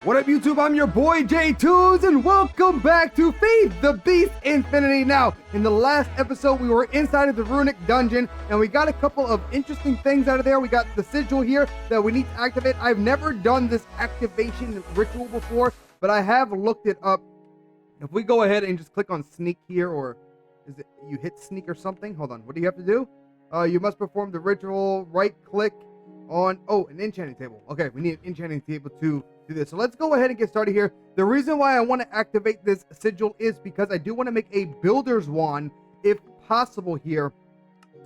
What up, YouTube? I'm your boy J2s, and welcome back to FTB Infinity. Now, in the last episode, we were inside of the runic dungeon, and we got a couple of interesting things out of there. We got the sigil here that we need to activate. I've never done this activation ritual before, but I have looked it up. If we go ahead and just click on sneak here, or is it you hit sneak or something? Hold on. What do you have to do? You must perform the ritual. Right click on an enchanting table. Okay, we need an enchanting table to do this. So let's go ahead and get started here. The reason why I want to activate this sigil is because I do want to make a builder's wand if possible here.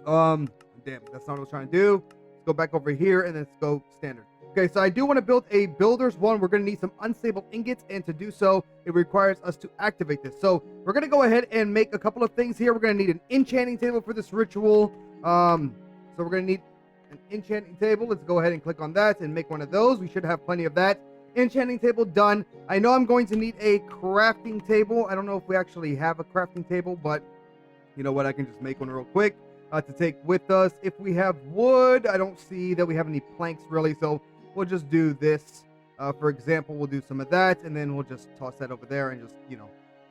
Damn, that's not what I was trying to do. Let's go back over here and let's go standard. Okay, so I do want to build a builder's wand. We're going to need some unstable ingots, and to do so, it requires us to activate this. So we're going to go ahead and make a couple of things here. We're going to need an enchanting table for this ritual. So we're going to need an enchanting table. Let's go ahead and click on that and make one of those. We should have plenty of that. Enchanting table done. I know I'm going to need a crafting table. I don't know if we actually have a crafting table, but you know what? I can just make one real quick to take with us. If we have wood, I don't see that we have any planks really, so we'll just do this. For example, we'll do some of that, and then we'll just toss that over there and just,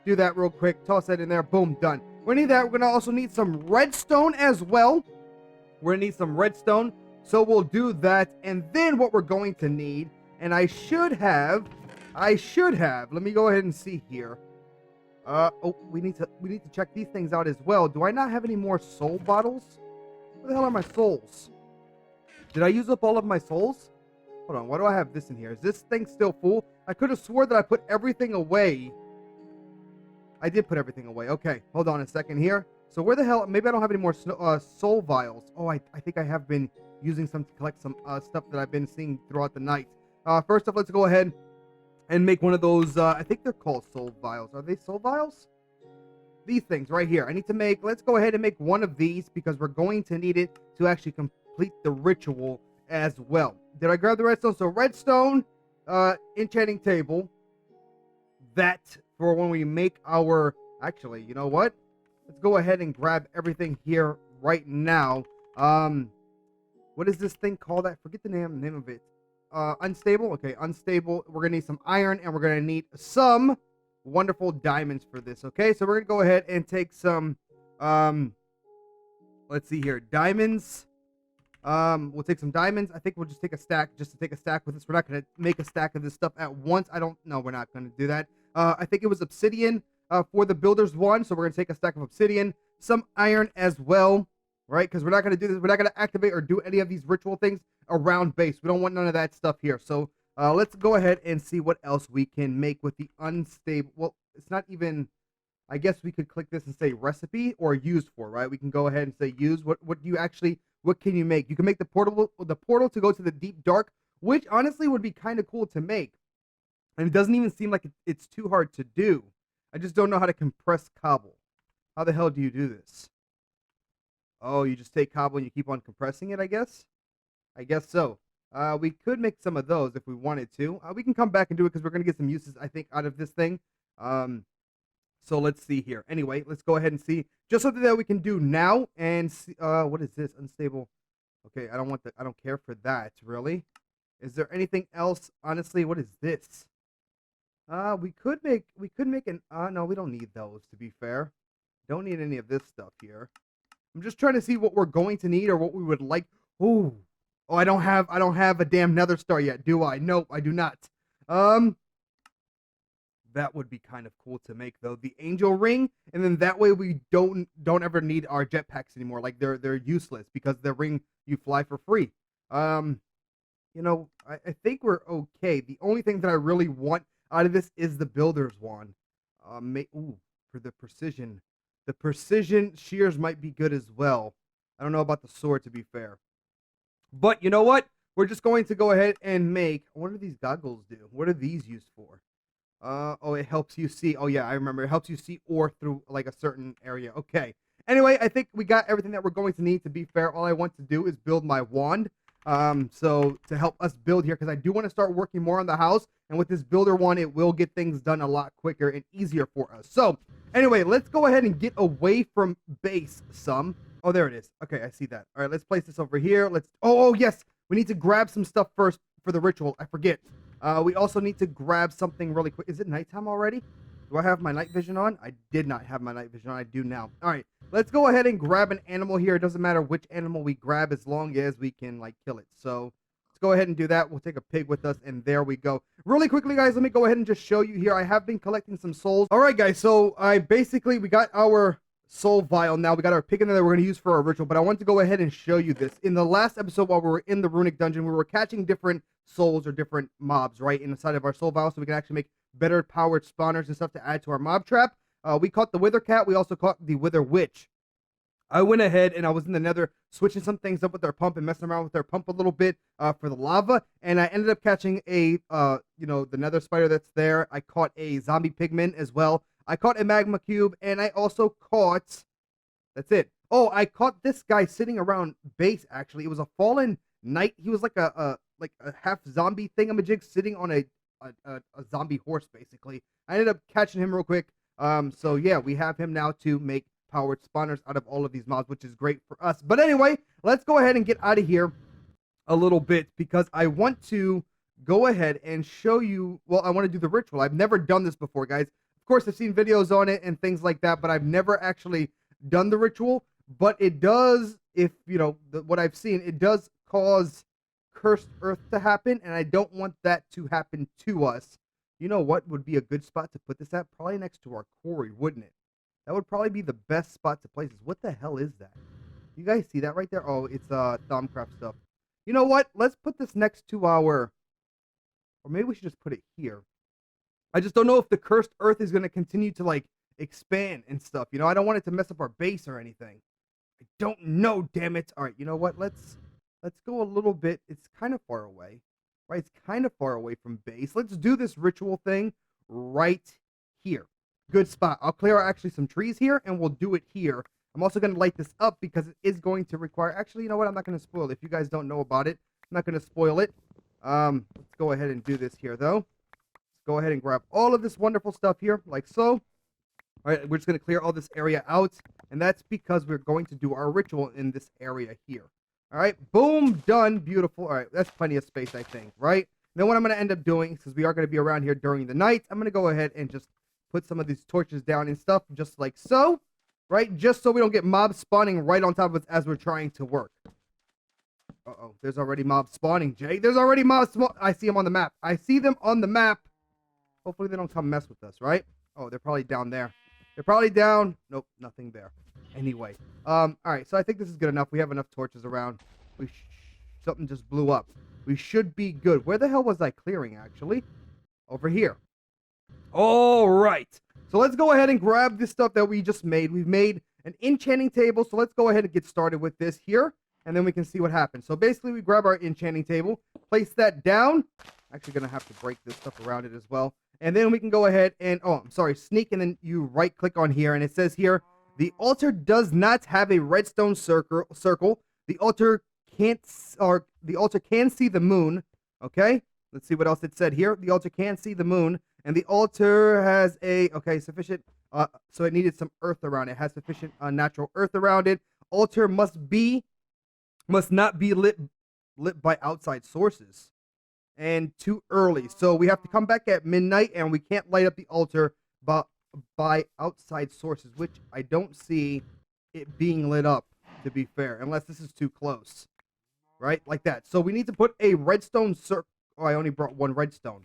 do that real quick. Toss that in there. Boom, done. We're gonna need that. We're gonna also need some redstone as well. We're gonna need some redstone, so we'll do that. And then what we're going to need, and I should have, let me go ahead and see here. We need to check these things out as well. Do I not have any more soul bottles? Where the hell are my souls? Did I use up all of my souls? Hold on, why do I have this in here? Is this thing still full? I could have swore that I put everything away. I did put everything away. Okay, hold on a second here. So where the hell, maybe I don't have any more soul vials. Oh, I think I have been using some to collect some stuff that I've been seeing throughout the night. First off, let's go ahead and make one of those, I think they're called soul vials. Are they soul vials? These things right here. I need to make, let's go ahead and make one of these because we're going to need it to actually complete the ritual as well. Did I grab the redstone? So redstone, enchanting table. That for when we make our, actually, you know what? Let's go ahead and grab everything here right now. What is this thing called? I forget the name of it. Unstable. Okay, unstable. We're gonna need some iron, and we're gonna need some wonderful diamonds for this. Okay, so we're gonna go ahead and take some let's see here, diamonds. We'll take some diamonds. I think we'll just take a stack, just to take a stack with this. We're not gonna make a stack of this stuff at once. We're not gonna do that. I think it was obsidian for the builder's one, so we're gonna take a stack of obsidian, some iron as well, right? Because we're not gonna do this. We're not gonna activate or do any of these ritual things around base. We don't want none of that stuff here. So let's go ahead and see what else we can make with the unstable. Well, it's not even, I guess we could click this and say recipe or used for, right? We can go ahead and say use. What can you make? You can make the portal to go to the deep dark, which honestly would be kind of cool to make. And it doesn't even seem like it's too hard to do. I just don't know how to compress cobble. How the hell do you do this? Oh, you just take cobble and you keep on compressing it, I guess? I guess so. We could make some of those if we wanted to. We can come back and do it because we're going to get some uses, I think, out of this thing. So let's see here. Anyway, let's go ahead and see just something that we can do now and see. What is this? Unstable. Okay, I don't care for that, really. Is there anything else? Honestly, what is this? We could make an, no, we don't need those, to be fair. Don't need any of this stuff here. I'm just trying to see what we're going to need or what we would like. Oh, I don't have a damn nether star yet, do I? Nope, I do not. That would be kind of cool to make, though. The angel ring, and then that way we don't ever need our jetpacks anymore. Like they're useless because the ring you fly for free. I think we're okay. The only thing that I really want out of this is the builder's wand. For the precision. The precision shears might be good as well. I don't know about the sword, to be fair. But you know what? We're just going to go ahead and make... What do these goggles do? What are these used for? It helps you see. Oh, yeah, I remember. It helps you see ore through, like, a certain area. Okay. Anyway, I think we got everything that we're going to need. To be fair, all I want to do is build my wand. So to help us build here, because I do want to start working more on the house. And with this builder wand, it will get things done a lot quicker and easier for us. So anyway, let's go ahead and get away from base some. Oh, there it is. Okay, I see that. All right, let's place this over here. Oh, yes. We need to grab some stuff first for the ritual. I forget. We also need to grab something really quick. Is it nighttime already? Do I have my night vision on? I did not have my night vision on. I do now. All right, let's go ahead and grab an animal here. It doesn't matter which animal we grab as long as we can, like, kill it. So let's go ahead and do that. We'll take a pig with us, and there we go. Really quickly, guys, let me go ahead and just show you here. I have been collecting some souls. All right, guys, so we got our soul vial now. We got our pig in there we're going to use for our ritual, but I want to go ahead and show you this. In the last episode, while we were in the runic dungeon, we were catching different souls or different mobs, right, inside of our soul vial, so we can actually make better powered spawners and stuff to add to our mob trap. We caught the wither cat. We also caught the wither witch. I went ahead and I was in the nether switching some things up with our pump and messing around with our pump a little bit for the lava, and I ended up catching a the nether spider that's there. I caught a zombie pigman as well. I caught a magma cube, and I also caught, that's it. Oh, I caught this guy sitting around base, actually. It was a fallen knight. He was like a half zombie thingamajig sitting on a zombie horse, basically. I ended up catching him real quick. So yeah, we have him now to make powered spawners out of all of these mobs, which is great for us. But anyway, let's go ahead and get out of here a little bit, because I want to go ahead and show you, well, I want to do the ritual. I've never done this before, guys. Of course, I've seen videos on it and things like that, but I've never actually done the ritual. But it does, if you know what I've seen, it does cause cursed earth to happen, and I don't want that to happen to us. You know what would be a good spot to put this at? Probably next to our quarry, wouldn't it? That would probably be the best spot to place this. What the hell is that? You guys see that right there? Oh, it's Thaumcraft stuff. You know what? Let's put this next to our, or maybe we should just put it here. I just don't know if the cursed earth is going to continue to, like, expand and stuff. You know, I don't want it to mess up our base or anything. I don't know, damn it. All right, you know what? Let's go a little bit. It's kind of far away, right? It's kind of far away from base. Let's do this ritual thing right here. Good spot. I'll clear out actually some trees here, and we'll do it here. I'm also going to light this up because it is going to require, actually, you know what? I'm not going to spoil it. If you guys don't know about it, I'm not going to spoil it. Let's go ahead and do this here, though. Go ahead and grab all of this wonderful stuff here, like so. All right, we're just going to clear all this area out, and that's because we're going to do our ritual in this area here. All right, boom, done, beautiful. All right, that's plenty of space, I think, right? Then what I'm going to end up doing, because we are going to be around here during the night, I'm going to go ahead and just put some of these torches down and stuff, just like so, right? Just so we don't get mobs spawning right on top of us as we're trying to work. Uh-oh, there's already mobs spawning, Jay. There's already mobs I see them on the map. I see them on the map. Hopefully they don't come mess with us, right? Oh, they're probably down there. They're probably down. Nope, nothing there. Anyway, all right, so I think this is good enough. We have enough torches around. Something just blew up. We should be good. Where the hell was I clearing, actually? Over here. All right. So let's go ahead and grab this stuff that we just made. We've made an enchanting table, so let's go ahead and get started with this here, and then we can see what happens. So basically, we grab our enchanting table, place that down. Actually going to have to break this stuff around it as well. And then we can go ahead and, oh, I'm sorry, sneak, and then you right click on here, and it says here, the altar does not have a redstone circle. The altar can see the moon. Okay, let's see what else it said here. The altar can see the moon, and the altar has sufficient. So it needed some earth around it. It has sufficient natural earth around it. Altar must not be lit by outside sources. And too early, so we have to come back at midnight, and we can't light up the altar by outside sources, which I don't see it being lit up, to be fair, unless this is too close, right? Like that. So we need to put a redstone circle. Oh, I only brought one redstone.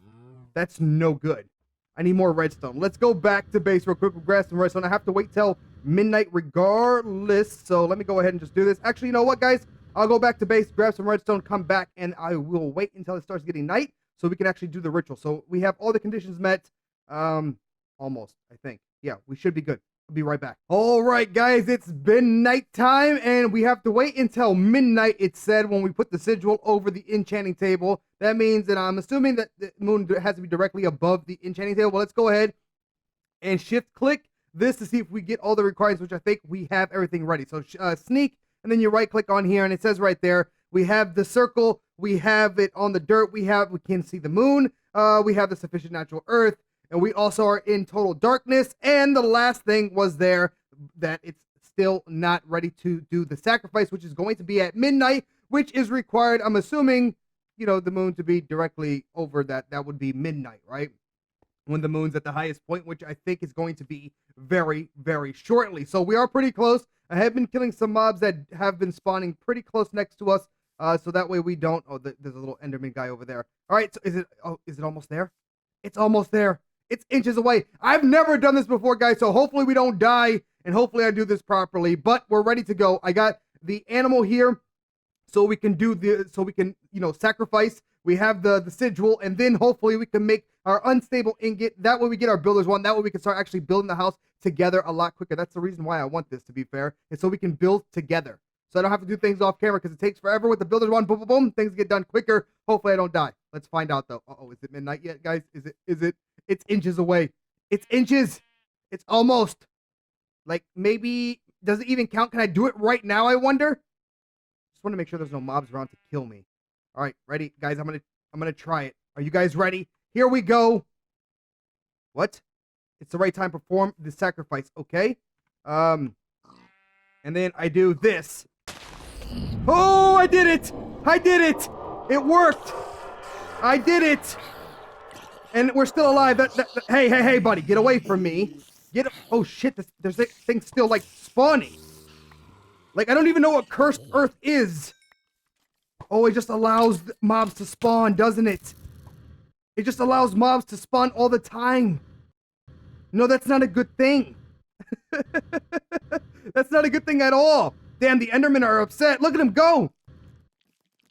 That's no good. I need more redstone. Let's go back to base real quick. We'll grab some redstone. I have to wait till midnight regardless, so let me go ahead and just do this. Actually, you know what, guys? I'll go back to base, grab some redstone, come back, and I will wait until it starts getting night so we can actually do the ritual. So we have all the conditions met. Almost, I think. Yeah, we should be good. I'll be right back. All right, guys, it's been nighttime, and we have to wait until midnight, it said, when we put the sigil over the enchanting table. That means that I'm assuming that the moon has to be directly above the enchanting table. Well, let's go ahead and shift-click this to see if we get all the requirements, which I think we have everything ready. So sneak, and then you right-click on here, and it says right there, we have the circle, we have it on the dirt, we can see the moon, we have the sufficient natural earth, and we also are in total darkness. And the last thing was there that it's still not ready to do the sacrifice, which is going to be at midnight, which is required, I'm assuming, the moon to be directly over that would be midnight, right? When the moon's at the highest point, which I think is going to be very, very shortly. So we are pretty close. I have been killing some mobs that have been spawning pretty close next to us. So that way we don't. Oh, there's a little Enderman guy over there. All right, so is it almost there? It's almost there. It's inches away. I've never done this before, guys, so hopefully we don't die, and hopefully I do this properly, but we're ready to go. I got the animal here, so we can sacrifice. We have the sigil, and then hopefully we can make our unstable ingot. That way we get our builders one. That way we can start actually building the house together a lot quicker. That's the reason why I want this, to be fair, is so we can build together. So I don't have to do things off camera, because it takes forever with the builders one. Boom, boom, boom. Things get done quicker. Hopefully I don't die. Let's find out, though. Uh-oh, is it midnight yet, guys? Is it? It's inches away. It's inches. It's almost. Like, maybe, does it even count? Can I do it right now, I wonder? Just want to make sure there's no mobs around to kill me. All right, ready? Guys, I'm gonna try it. Are you guys ready? Here we go. What? It's the right time to perform the sacrifice, okay? And then I do this. Oh, I did it! I did it! It worked! I did it! And we're still alive. Hey, buddy, get away from me. Oh, shit, there's this thing still, like, spawning. Like, I don't even know what cursed earth is. Oh, it just allows mobs to spawn, doesn't it? It just allows mobs to spawn all the time. No, that's not a good thing. That's not a good thing at all. Damn, the Endermen are upset. Look at them go.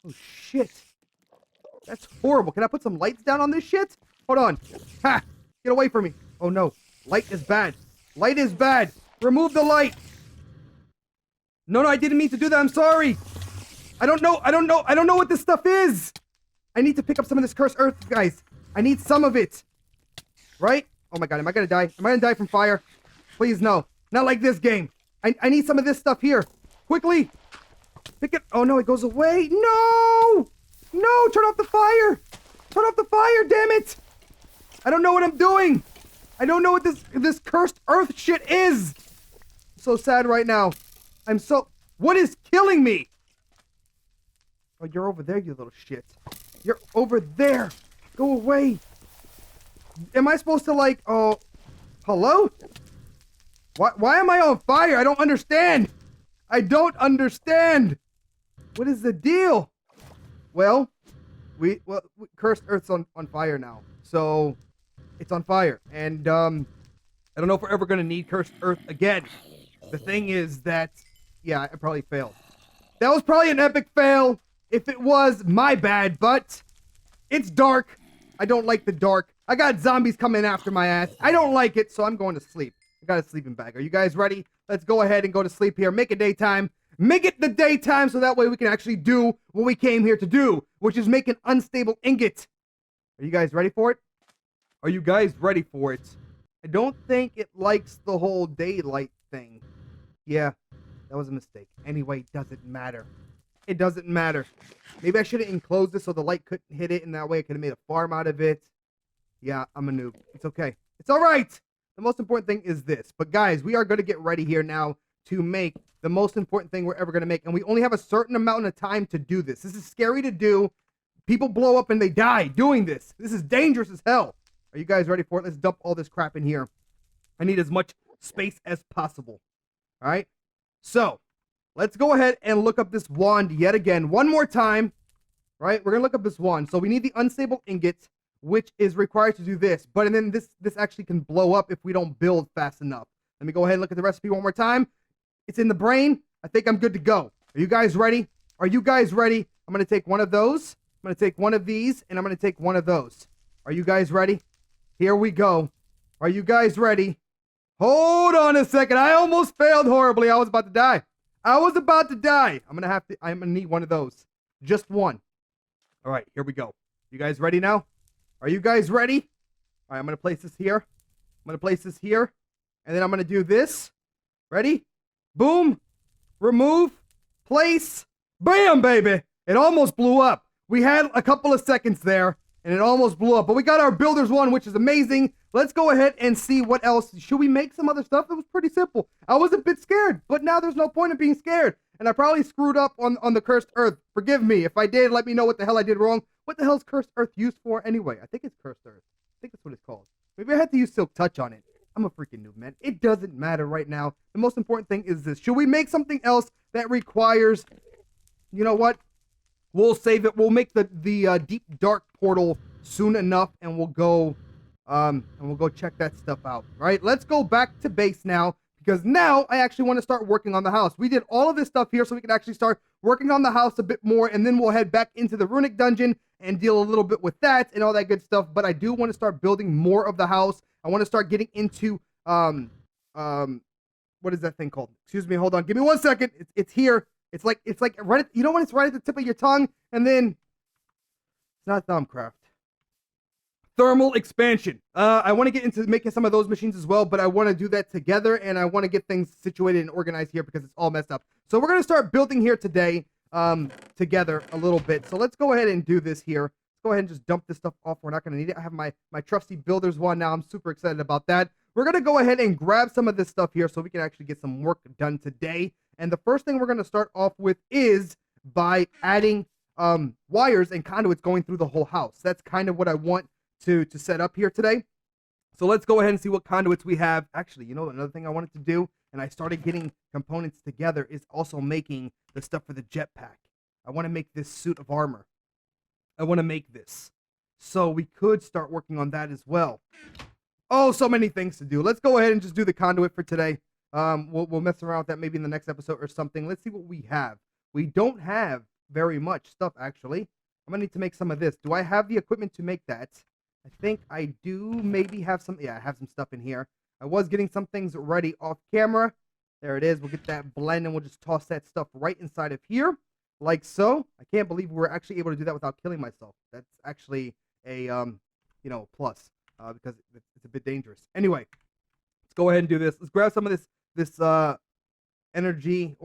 Oh, shit. That's horrible. Can I put some lights down on this shit? Hold on. Ha! Get away from me. Oh, no. Light is bad. Light is bad. Remove the light. No, I didn't mean to do that. I'm sorry. I don't know what this stuff is. I need to pick up some of this cursed earth, guys. I need some of it. Right? Oh my god, am I gonna die? Am I gonna die from fire? Please, no. Not like this game. I need some of this stuff here. Quickly. Pick it. Oh no, it goes away. No! No, turn off the fire. Turn off the fire, damn it. I don't know what I'm doing. I don't know what this cursed earth shit is. I'm so sad right now. What is killing me? Oh, you're over there, you little shit. You're over there. Go away. Am I supposed to, like, oh, hello? Why am I on fire? I don't understand. I don't understand. What is the deal? Well, cursed earth's on fire now. So, it's on fire. And, I don't know if we're ever going to need cursed earth again. The thing is that, yeah, I probably failed. That was probably an epic fail. If it was, my bad, but it's dark. I don't like the dark. I got zombies coming after my ass. I don't like it, so I'm going to sleep. I got a sleeping bag. Are you guys ready? Let's go ahead and go to sleep here. Make it daytime. Make it the daytime so that way we can actually do what we came here to do, which is make an unstable ingot. Are you guys ready for it? Are you guys ready for it? I don't think it likes the whole daylight thing. Yeah, that was a mistake. Anyway, doesn't matter. It doesn't matter. Maybe I should have enclosed this so the light couldn't hit it, and that way I could have made a farm out of it. Yeah, I'm a noob. It's okay. It's all right. The most important thing is this. But guys, we are going to get ready here now to make the most important thing we're ever going to make. And we only have a certain amount of time to do this. This is scary to do. People blow up and they die doing this. This is dangerous as hell. Are you guys ready for it? Let's dump all this crap in here. I need as much space as possible. All right. So let's go ahead and look up this wand yet again. One more time. Right? We're going to look up this wand. So we need the unstable ingot, which is required to do this. But and then this actually can blow up if we don't build fast enough. Let me go ahead and look at the recipe one more time. It's in the brain. I think I'm good to go. Are you guys ready? Are you guys ready? I'm going to take one of those. I'm going to take one of these. And I'm going to take one of those. Are you guys ready? Here we go. Are you guys ready? Hold on a second. I almost failed horribly. I was about to die. I was about to die. I'm going to need one of those. Just one. All right, here we go. You guys ready now? Are you guys ready? All right, I'm going to place this here. I'm going to place this here. And then I'm going to do this. Ready? Boom. Remove. Place. Bam, baby. It almost blew up. We had a couple of seconds there, and it almost blew up. But we got our builders one, which is amazing. Let's go ahead and see what else. Should we make some other stuff? It was pretty simple. I was a bit scared, but now there's no point in being scared. and I probably screwed up on the cursed earth. Forgive me. If I did, let me know what the hell I did wrong. What the hell is cursed earth used for anyway? I think it's cursed earth. I think that's what it's called. Maybe I had to use silk touch on it. I'm a freaking noob, man. It doesn't matter right now. The most important thing is this. Should we make something else that requires, you know what? We'll save it. We'll make the deep dark portal soon enough, and we'll go check that stuff out. Right? Let's go back to base now, because now I actually want to start working on the house. We did all of this stuff here so we can actually start working on the house a bit more, and then we'll head back into the runic dungeon and deal a little bit with that and all that good stuff. But I do want to start building more of the house. I want to start getting into what is that thing called? Excuse me, hold on. Give me 1 second. It's here. It's like right at, you know when it's right at the tip of your tongue, and then it's not Thumbcraft. Thermal expansion. I want to get into making some of those machines as well, but I want to do that together, and I want to get things situated and organized here because it's all messed up. So we're going to start building here today together a little bit. So let's go ahead and do this here. Let's go ahead and just dump this stuff off. We're not going to need it. I have my trusty builder's wand now. I'm super excited about that. We're going to go ahead and grab some of this stuff here so we can actually get some work done today. And the first thing we're going to start off with is by adding wires and conduits going through the whole house. That's kind of what I want to set up here today. So let's go ahead and see what conduits we have. Actually, you know, another thing I wanted to do, and I started getting components together, is also making the stuff for the jetpack. I want to make this suit of armor. I want to make this. So we could start working on that as well. Oh, so many things to do. Let's go ahead and just do the conduit for today. We'll mess around with that maybe in the next episode or something. Let's see what we have. We don't have very much stuff, actually. I'm going to need to make some of this. Do I have the equipment to make that? I think I do maybe have some. Yeah, I have some stuff in here. I was getting some things ready off camera. There it is. We'll get that blend, and we'll just toss that stuff right inside of here, like so. I can't believe we were actually able to do that without killing myself. That's actually a, you know, plus, because it's a bit dangerous. Anyway, let's go ahead and do this. Let's grab some of this energy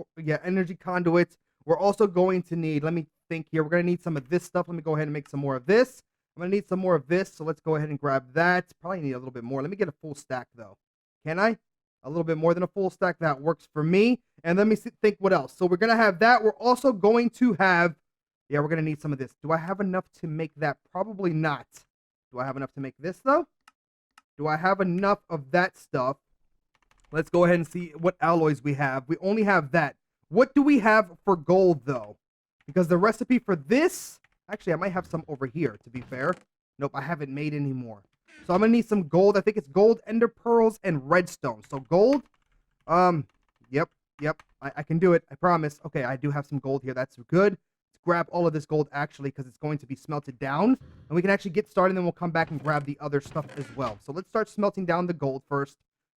conduits. We're also going to need, let me think here. We're going to need some of this stuff. Let me go ahead and make some more of this. I'm going to need some more of this, so let's go ahead and grab that. Probably need a little bit more. Let me get a full stack, though. Can I? A little bit more than a full stack. That works for me. And let me think what else. So we're going to have that. We're also going to have, yeah, we're going to need some of this. Do I have enough to make that? Probably not. Do I have enough to make this, though? Do I have enough of that stuff? Let's go ahead and see what alloys we have. We only have that. What do we have for gold, though? Because the recipe for this... Actually, I might have some over here, to be fair. Nope, I haven't made any more. So I'm going to need some gold. I think it's gold, ender pearls, and redstone. So gold. Yep. I can do it. I promise. Okay, I do have some gold here. That's good. Let's grab all of this gold, actually, because it's going to be smelted down. And we can actually get started, and then we'll come back and grab the other stuff as well. So let's start smelting down the gold first.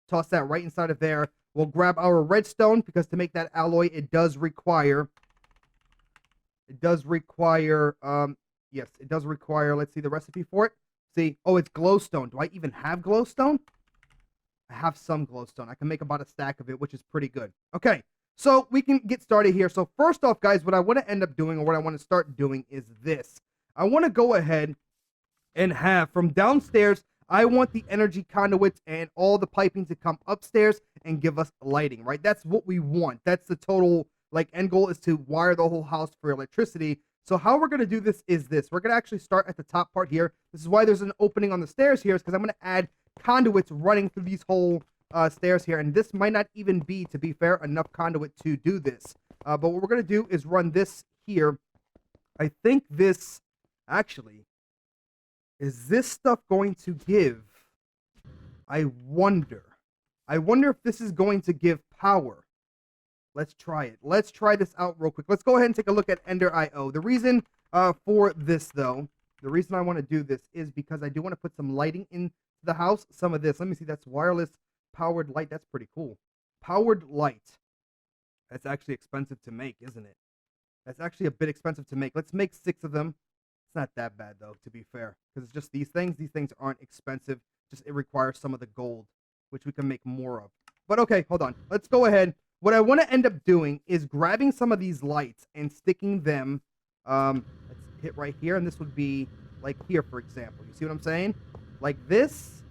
Toss that right inside of there. We'll grab our redstone, because to make that alloy, it does require... yes, it does require, let's see the recipe for it. See, oh, it's glowstone. Do I even have glowstone? I have some glowstone. I can make about a stack of it, which is pretty good. Okay, so we can get started here. So first off, guys, what I want to end up doing, or what I want to start doing, is this. I want to go ahead and have, from downstairs, I want the energy conduits and all the piping to come upstairs and give us lighting, right? That's what we want. That's the total... like, end goal is to wire the whole house for electricity. So how we're going to do this is this. We're going to actually start at the top part here. This is why there's an opening on the stairs here, is because I'm going to add conduits running through these whole stairs here. And this might not even be, to be fair, enough conduit to do this. But what we're going to do is run this here. I think this, actually, is this stuff going to give? I wonder if this is going to give power. Let's try it. Let's try this out real quick. Let's go ahead and take a look at Ender IO. The reason for this, though, the reason I want to do this is because I do want to put some lighting in the house. Some of this. Let me see. That's wireless powered light. That's pretty cool. Powered light. That's actually expensive to make, isn't it? That's actually a bit expensive to make. Let's make 6 of them. It's not that bad, though, to be fair, because it's just these things. These things aren't expensive. Just it requires some of the gold, which we can make more of. But okay, hold on. Let's go ahead. What I want to end up doing is grabbing some of these lights and sticking them, let's hit right here, and this would be like here, for example. You see what I'm saying? Like this.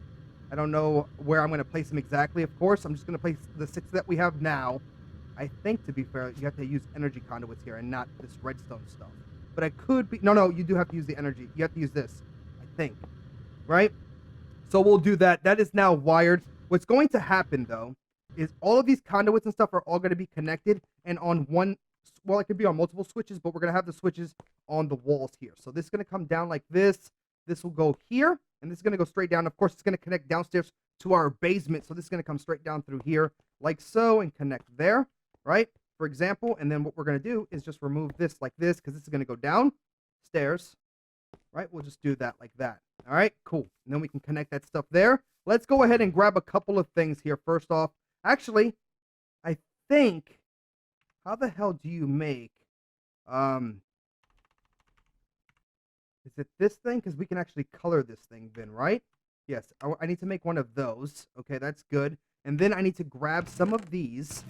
I don't know where I'm going to place them exactly, of course. I'm just going to place the 6 that we have now. I think, to be fair, you have to use energy conduits here and not this redstone stuff. But I could be... No, you do have to use the energy. You have to use this, I think. Right? So we'll do that. That is now wired. What's going to happen, though, is all of these conduits and stuff are all going to be connected and on one... Well, it could be on multiple switches, but we're going to have the switches on the walls here. So this is going to come down like this. This will go here, and this is going to go straight down. Of course, it's going to connect downstairs to our basement. So this is going to come straight down through here like so and connect there, right? For example, and then what we're going to do is just remove this like this because this is going to go downstairs, right? We'll just do that like that. All right, cool. And then we can connect that stuff there. Let's go ahead and grab a couple of things here. First off, actually, I think, how the hell do you make, is it this thing? Because we can actually color this thing then, right? Yes, I need to make one of those. Okay, that's good. And then I need to grab some of these.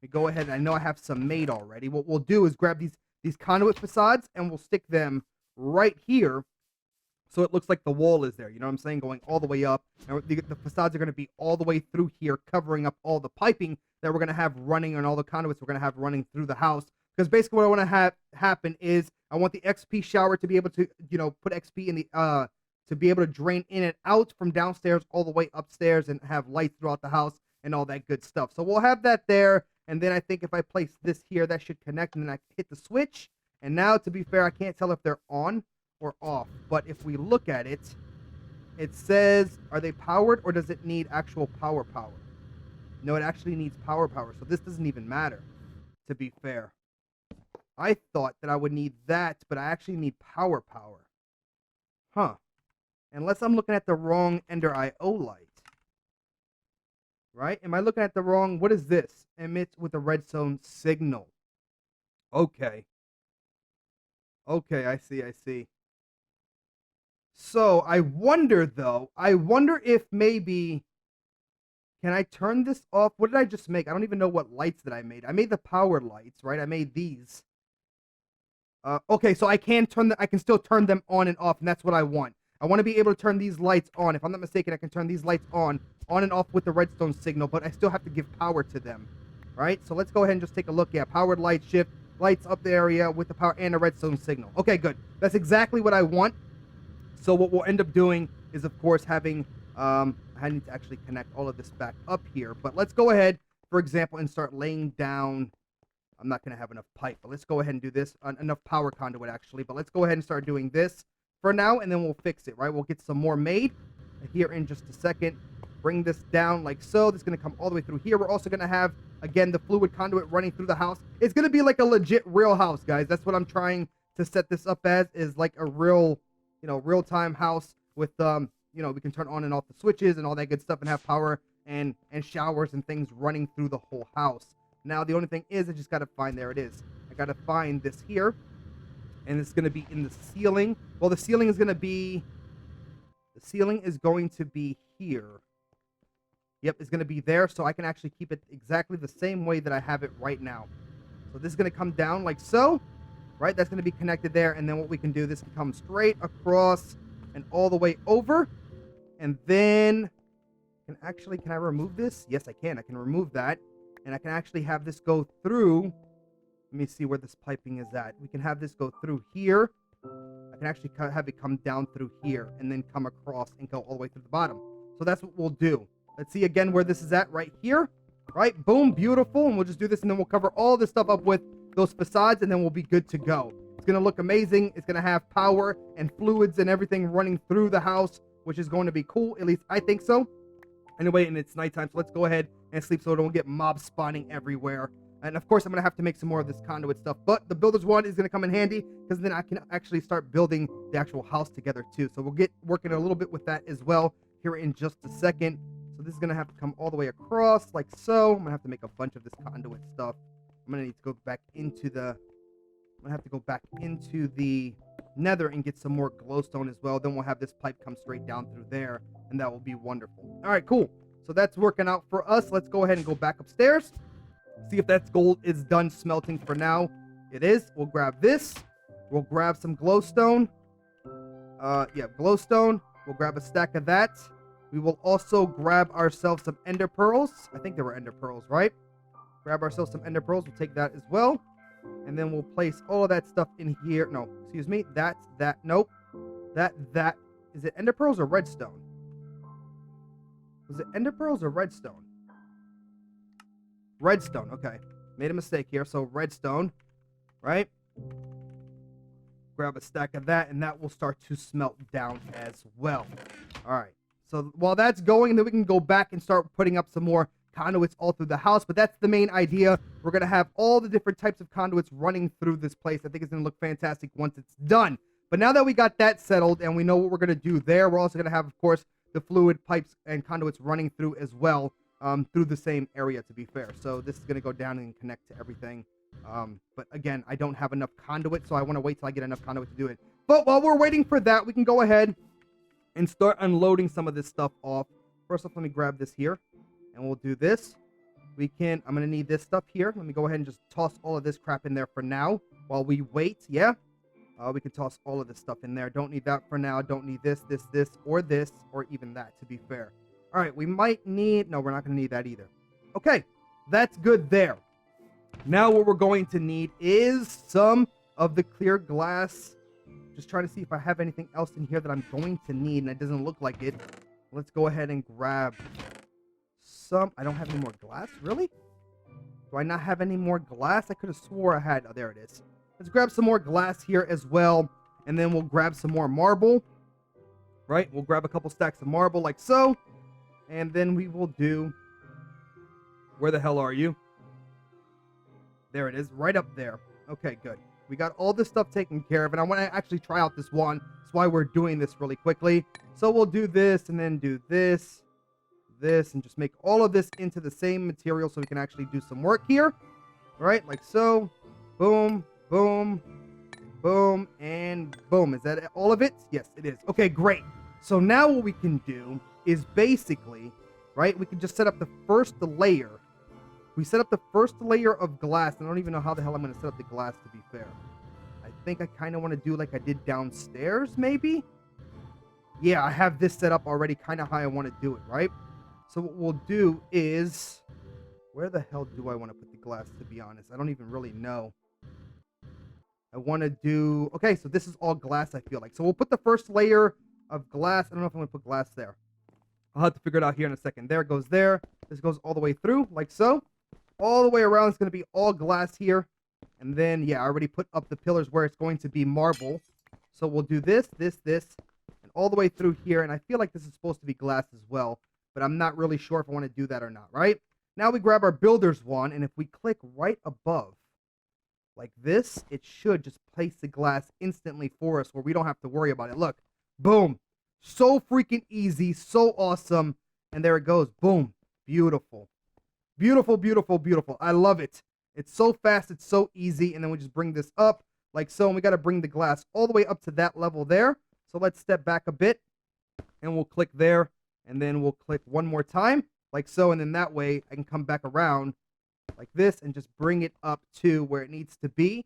We go ahead. I know I have some made already. What we'll do is grab these conduit facades and we'll stick them right here so it looks like the wall is there. You know what I'm saying? Going all the way up. And the facades are going to be all the way through here, covering up all the piping that we're going to have running and all the conduits we're going to have running through the house. Because basically what I want to have happen is I want the XP shower to be able to, you know, put XP in the, to be able to drain in and out from downstairs all the way upstairs and have lights throughout the house and all that good stuff. So we'll have that there. And then I think if I place this here, that should connect, and then I hit the switch. And now, to be fair, I can't tell if they're on or off. But if we look at it, it says, are they powered or does it need actual power? No, it actually needs power. So this doesn't even matter, to be fair. I thought that I would need that, but I actually need power. Huh. Unless I'm looking at the wrong Ender IO light. Right? Am I looking at the wrong... What is this? Emits with a redstone signal. Okay. Okay, I see. So, I wonder, though. I wonder if maybe... Can I turn this off? What did I just make? I don't even know what lights that I made. I made the power lights, right? I made these. Okay, so I can still turn them on and off, and that's what I want. I want to be able to turn these lights on. If I'm not mistaken, I can turn these lights on and off with the redstone signal, but I still have to give power to them, right? So let's go ahead and just take a look. Yeah, powered light shift, lights up the area with the power and a redstone signal. Okay, good. That's exactly what I want. So what we'll end up doing is, of course, having, I need to actually connect all of this back up here, but let's go ahead, for example, and start laying down. I'm not going to have enough pipe, but let's go ahead and do this. Enough power conduit, actually. But let's go ahead and start doing this for now, and then we'll fix it, right? We'll get some more made here in just a second. Bring this down like so. This is going to come all the way through here. We're also going to have, again, the fluid conduit running through the house. It's going to be like a legit real house, guys. That's what I'm trying to set this up as, is like a real, you know, real-time house with, you know, we can turn on and off the switches and all that good stuff and have power and showers and things running through the whole house. Now, the only thing is, I just got to find, there it is. I got to find this here, and it's going to be in the ceiling. Well, the ceiling is going to be here. Yep, it's going to be there, so I can actually keep it exactly the same way that I have it right now. So this is going to come down like so, right? That's going to be connected there, and then what we can do, this can come straight across and all the way over, and then, can I remove this? Yes, I can. I can remove that. And I can actually have this go through. Let me see where this piping is at. We can have this go through here. I can actually have it come down through here and then come across and go all the way to the bottom. So that's what we'll do. Let's see again where this is at right here. Right? Boom. Beautiful. And we'll just do this, and then we'll cover all this stuff up with those facades, and then we'll be good to go. It's going to look amazing. It's going to have power and fluids and everything running through the house, which is going to be cool. At least I think so. Anyway, and it's nighttime, so let's go ahead and sleep so we don't get mobs spawning everywhere. And of course, I'm going to have to make some more of this conduit stuff, but the builder's one is going to come in handy because then I can actually start building the actual house together too. So we'll get working a little bit with that as well here in just a second. So this is going to have to come all the way across like so. I'm going to have to make a bunch of this conduit stuff. I'm going to need to go back into the... nether and get some more glowstone as well. Then we'll have this pipe come straight down through there, and that will be wonderful. All right, cool. So that's working out for us. Let's go ahead and go back upstairs. See if that gold is done smelting for now. It is. We'll grab this. We'll grab some glowstone. Yeah, glowstone. We'll grab a stack of that. We will also grab ourselves some ender pearls. I think they were ender pearls, right? Grab ourselves some ender pearls. We'll take that as well. And then we'll place all of that stuff in here. No, excuse me. That's that. Nope. That. Is it ender pearls or redstone? Was it ender pearls or redstone? Redstone. Okay. Made a mistake here. So redstone. Right? Grab a stack of that, and that will start to smelt down as well. All right. So while that's going, then we can go back and start putting up some more conduits all through the house. But that's the main idea. We're going to have all the different types of conduits running through this place. I think it's going to look fantastic once it's done. But now that we got that settled and we know what we're going to do there, we're also going to have, of course, the fluid pipes and conduits running through as well, through the same area, to be fair. So this is going to go down and connect to everything. But again, I don't have enough conduit, so I want to wait till I get enough conduit to do it. But while we're waiting for that, we can go ahead and start unloading some of this stuff off. First off, let me grab this here, and we'll do this. I'm going to need this stuff here. Let me go ahead and just toss all of this crap in there for now while we wait. Yeah. We can toss all of this stuff in there. Don't need that for now. Don't need this, or even that, to be fair. All right, we might need... No, we're not going to need that either. Okay, that's good there. Now what we're going to need is some of the clear glass. Just trying to see if I have anything else in here that I'm going to need, and it doesn't look like it. Let's go ahead and grab some. I don't have any more glass? Really? Do I not have any more glass? I could have swore I had. Oh, there it is. Let's grab some more glass here as well, and then we'll grab some more marble. Right? We'll grab a couple stacks of marble like so, and then we will do... Where the hell are you? There it is, right up there. Okay, good. We got all this stuff taken care of, and I want to actually try out this one. That's why we're doing this really quickly. So we'll do this, and then do this, and just make all of this into the same material so we can actually do some work here. All right, like so. Boom, boom, boom, and boom. Is that all of it? Yes, it is. Okay, great. So now what we can do is basically, right, we can just set up the first layer. We set up the first layer of glass. I don't even know how the hell I'm going to set up the glass, to be fair. I think I kind of want to do like I did downstairs, maybe? Yeah, I have this set up already kind of how I want to do it, right? So what we'll do is... Where the hell do I want to put the glass, to be honest? I don't even really know. I want to do... Okay, so this is all glass, I feel like. So we'll put the first layer of glass. I don't know if I'm going to put glass there. I'll have to figure it out here in a second. There it goes there. This goes all the way through, like so. All the way around, it's going to be all glass here. And then, yeah, I already put up the pillars where it's going to be marble. So we'll do this, and all the way through here. And I feel like this is supposed to be glass as well. But I'm not really sure if I want to do that or not, right? Now we grab our builder's wand, and if we click right above, like this, it should just place the glass instantly for us where we don't have to worry about it. Look, boom. So freaking easy, so awesome. And there it goes, boom. Beautiful. Beautiful, beautiful, beautiful. I love it. It's so fast, it's so easy. And then we just bring this up like so, and we got to bring the glass all the way up to that level there. So let's step back a bit, and we'll click there, and then we'll click one more time, like so, and then that way I can come back around like this and just bring it up to where it needs to be.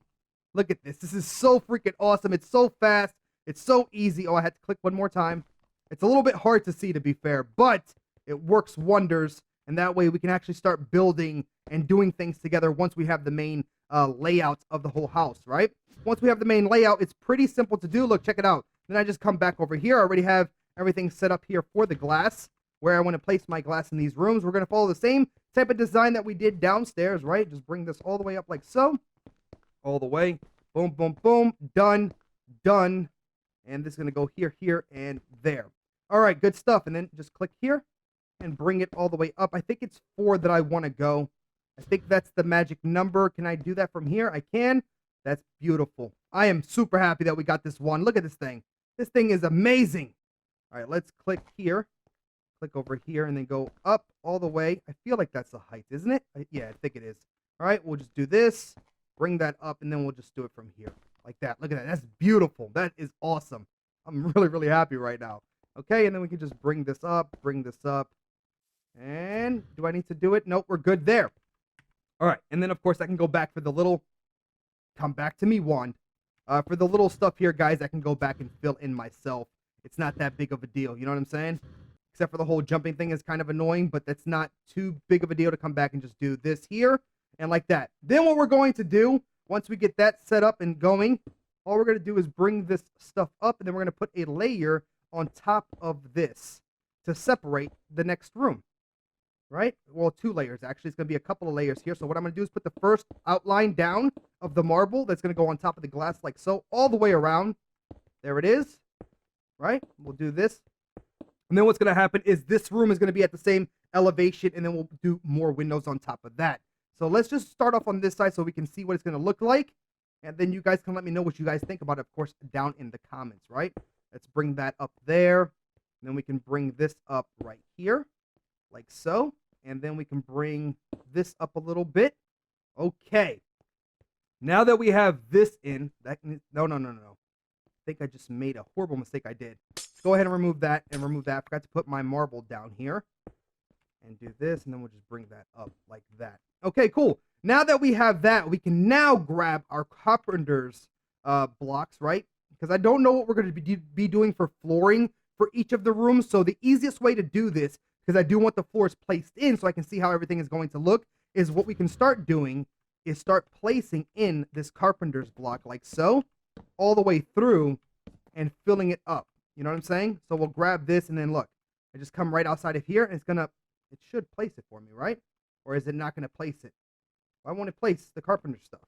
Look at this. This is so freaking awesome. It's so fast. It's so easy. Oh, I had to click one more time. It's a little bit hard to see, to be fair, but it works wonders. And that way we can actually start building and doing things together once we have the main layout of the whole house, right? Once we have the main layout, it's pretty simple to do. Look, check it out. Then I just come back over here. I already have everything set up here for the glass, where I want to place my glass in these rooms. We're going to follow the same type of design that we did downstairs, right? Just bring this all the way up like so. All the way. Boom, boom, boom. Done. Done. And this is going to go here, here, and there. All right, good stuff. And then just click here and bring it all the way up. I think it's 4 that I want to go. I think that's the magic number. Can I do that from here? I can. That's beautiful. I am super happy that we got this one. Look at this thing. This thing is amazing. All right, let's click here. Click over here and then go up all the way. I feel like that's the height, isn't it? Yeah, I think it is. All right, we'll just do this. Bring that up, and then we'll just do it from here. Like that. Look at that. That's beautiful. That is awesome. I'm really, really happy right now. Okay, and then we can just bring this up. And do I need to do it? Nope, we're good there. All right, and then, of course, I can go back for the little come back to me wand. For the little stuff here, guys, I can go back and fill in myself. It's not that big of a deal. You know what I'm saying? Except for the whole jumping thing is kind of annoying, but that's not too big of a deal to come back and just do this here. and like that. Then what we're going to do, once we get that set up and going, all we're going to do is bring this stuff up, and then we're going to put a layer on top of this to separate the next room, right? Well, 2 layers, actually. It's going to be a couple of layers here. So what I'm going to do is put the first outline down of the marble that's going to go on top of the glass like so, all the way around. There it is, right? We'll do this. And then what's going to happen is this room is going to be at the same elevation, and then we'll do more windows on top of that. So let's just start off on this side so we can see what it's going to look like. And then you guys can let me know what you guys think about it, of course, down in the comments, right? Let's bring that up there. And then we can bring this up right here, like so. And then we can bring this up a little bit. Okay. Now that we have this in, no. I think I just made a horrible mistake. I did. Let's go ahead and remove that and remove that. I forgot to put my marble down here. And do this, and then we'll just bring that up like that. Okay, cool. Now that we have that, we can now grab our carpenter's blocks, right? Because I don't know what we're going to be doing for flooring for each of the rooms. So the easiest way to do this, because I do want the floors placed in so I can see how everything is going to look, is what we can start doing is start placing in this carpenter's block like so, all the way through and filling it up. You know what I'm saying? So we'll grab this, and then look, I just come right outside of here, and it should place it for me, right? Or is it not going to place it? Why won't it place the carpenter stuff?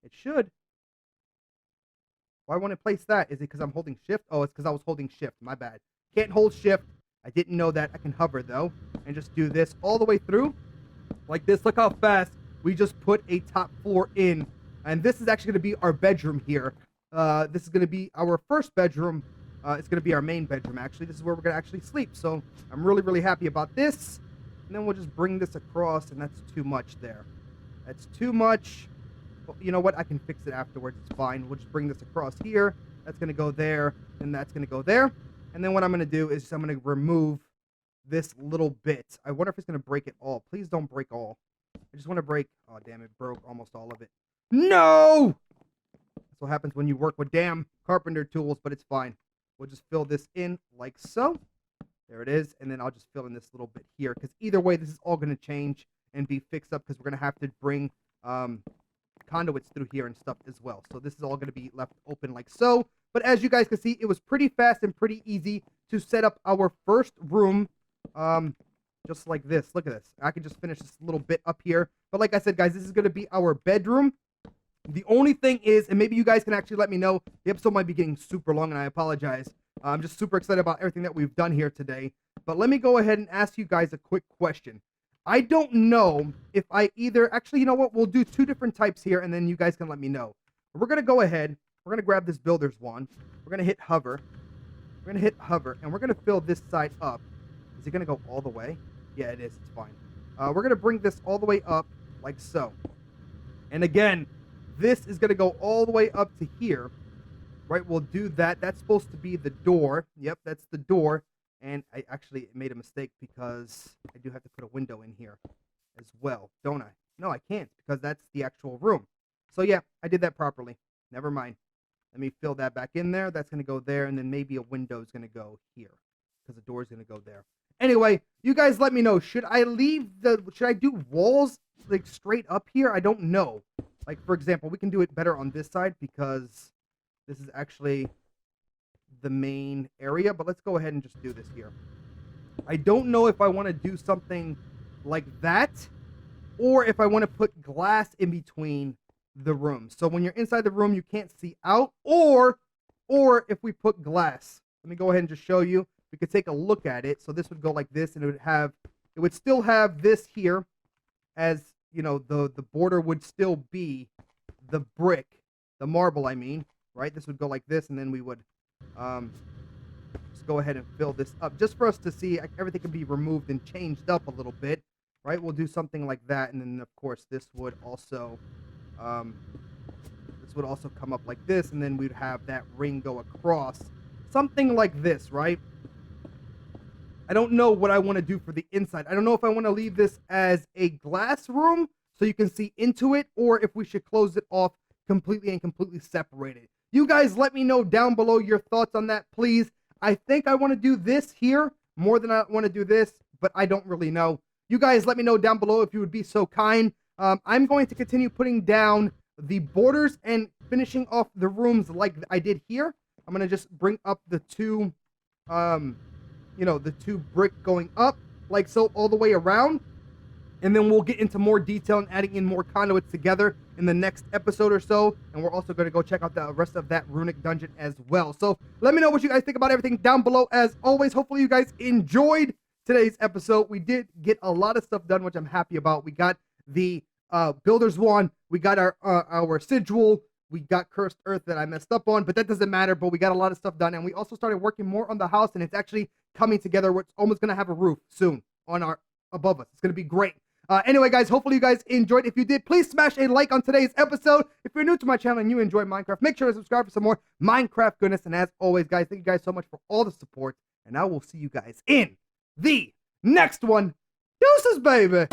It should. Why won't it place that? Is it because I'm holding shift? Oh, it's because I was holding shift. My bad. Can't hold shift. I didn't know that. I can hover, though, and just do this all the way through like this. Look how fast we just put a top floor in. And this is actually going to be our bedroom here. This is going to be our first bedroom. It's going to be our main bedroom, actually. This is where we're going to actually sleep. So I'm really, really happy about this. And then we'll just bring this across, and that's too much there. That's too much. Well, you know what? I can fix it afterwards. It's fine. We'll just bring this across here. That's going to go there, and that's going to go there. And then what I'm going to do is I'm going to remove this little bit. I wonder if it's going to break it all. Please don't break all. I just want to break. Oh, damn, it broke almost all of it. No! That's what happens when you work with damn carpenter tools, but it's fine. We'll just fill this in like so. There it is. And then I'll just fill in this little bit here, because either way, this is all going to change and be fixed up, because we're going to have to bring conduits through here and stuff as well. So this is all going to be left open like so. But as you guys can see, it was pretty fast and pretty easy to set up our first room just like this. Look at this. I can just finish this little bit up here. But like I said, guys, this is going to be our bedroom. The only thing is, and maybe you guys can actually let me know, the episode might be getting super long, and I apologize. I'm just super excited about everything that we've done here today. But let me go ahead and ask you guys a quick question. I don't know if I either... Actually, you know what? We'll do 2 different types here, and then you guys can let me know. We're going to go ahead. We're going to grab this builder's wand. We're going to hit hover. We're going to hit hover, and we're going to fill this side up. Is it going to go all the way? Yeah, it is. It's fine. We're going to bring this all the way up like so. And again... This is going to go all the way up to here, right? We'll do that. That's supposed to be the door. Yep, that's the door. And I actually made a mistake, because I do have to put a window in here as well, don't I? No, I can't, because that's the actual room. So yeah, I did that properly. Never mind. Let me fill that back in there. That's going to go there, and then maybe a window is going to go here, because the door is going to go there. Anyway, you guys let me know. Should I do walls like straight up here? I don't know. Like, for example, we can do it better on this side, because this is actually the main area. But let's go ahead and just do this here. I don't know if I want to do something like that, or if I want to put glass in between the rooms. So when you're inside the room, you can't see out, or if we put glass. Let me go ahead and just show you. We could take a look at it. So this would go like this, and it would still have this here as... You know, the border would still be the brick, the marble, I mean, right? This would go like this, and then we would just go ahead and fill this up, just for us to see everything can be removed and changed up a little bit, right? We'll do something like that, and then, of course, this would also come up like this, and then we'd have that ring go across, something like this, right? I don't know what I want to do for the inside. I don't know if I want to leave this as a glass room so you can see into it, or if we should close it off completely and completely separate it. You guys let me know down below your thoughts on that, please. I think I want to do this here more than I want to do this, but I don't really know. You guys let me know down below if you would be so kind. I'm going to continue putting down the borders and finishing off the rooms like I did here. I'm going to just bring up the two, the two brick going up, like so, all the way around. And then we'll get into more detail and adding in more conduits together in the next episode or so. And we're also going to go check out the rest of that runic dungeon as well. So let me know what you guys think about everything down below. As always, hopefully you guys enjoyed today's episode. We did get a lot of stuff done, which I'm happy about. We got the Builder's Wand. We got our sigil. We got Cursed Earth that I messed up on, but that doesn't matter. But we got a lot of stuff done. And we also started working more on the house, and it's actually coming together. We're almost going to have a roof soon on above us. It's going to be great. Anyway, guys, hopefully you guys enjoyed. If you did, please smash a like on today's episode. If you're new to my channel and you enjoy Minecraft, make sure to subscribe for some more Minecraft goodness. And as always, guys, thank you guys so much for all the support. And I will see you guys in the next one. Deuces, baby.